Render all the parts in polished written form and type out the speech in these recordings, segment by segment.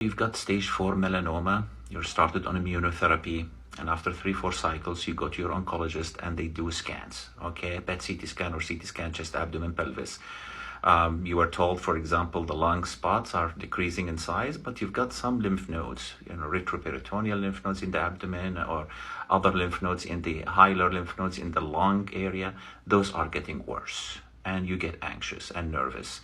You've got stage 4 melanoma, you're started on immunotherapy, and after 3-4 cycles, you go to your oncologist and they do scans, okay? PET CT scan or CT scan, chest, abdomen, pelvis. You are told, for example, the lung spots are decreasing in size, but you've got some lymph nodes, retroperitoneal lymph nodes in the abdomen or other lymph nodes in the hilar lymph nodes in the lung area. Those are getting worse, and you get anxious and nervous.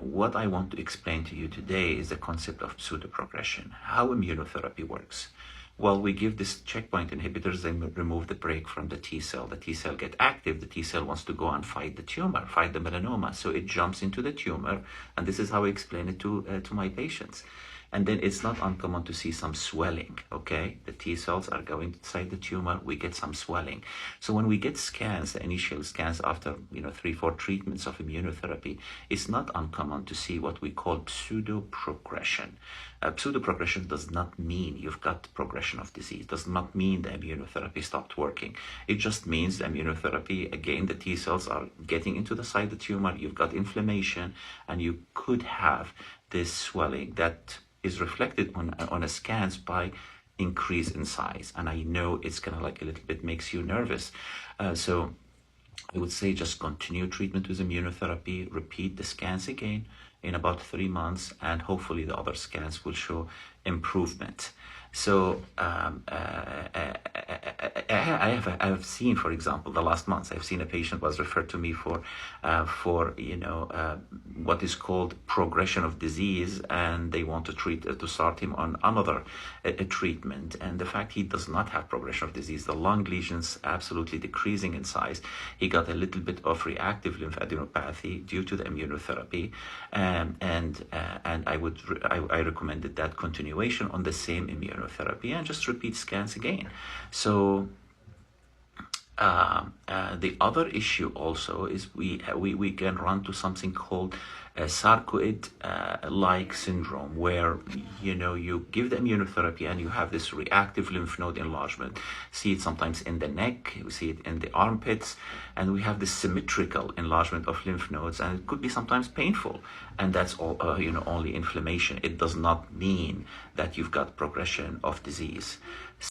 What I want to explain to you today is the concept of pseudoprogression, how immunotherapy works. Well, we give this checkpoint inhibitors, they remove the brake from the T cell. The T cell get active, the T cell wants to go and fight the tumor, fight the melanoma. So it jumps into the tumor, and this is how I explain it to my patients. And then it's not uncommon to see some swelling, okay? The T cells are going inside the tumor, we get some swelling. So when we get scans, the initial scans after 3-4 treatments of immunotherapy, it's not uncommon to see what we call pseudoprogression. Pseudoprogression does not mean you've got progression of disease, does not mean the immunotherapy stopped working. It just means the immunotherapy, again, the T cells are getting into the side of the tumor, you've got inflammation, and you could have this swelling that is reflected on a scans by increase in size. And I know it's kind of like a little bit makes you nervous. So I would say just continue treatment with immunotherapy, repeat the scans again in about 3 months, and hopefully the other scans will show improvement. So I have seen, for example, the last month, I've seen a patient was referred to me for what is called progression of disease, and they want to start him on another treatment. And the fact he does not have progression of disease, the lung lesions absolutely decreasing in size. He got a little bit of reactive lymphadenopathy due to the immunotherapy, and I recommended that continuation on the same immunotherapy and just repeat scans again. So the other issue also is we can run to something called a sarcoid-like syndrome, where you give the immunotherapy and you have this reactive lymph node enlargement. See it sometimes in the neck, we see it in the armpits, and we have this symmetrical enlargement of lymph nodes, and it could be sometimes painful, and that's all only inflammation. It does not mean that you've got progression of disease.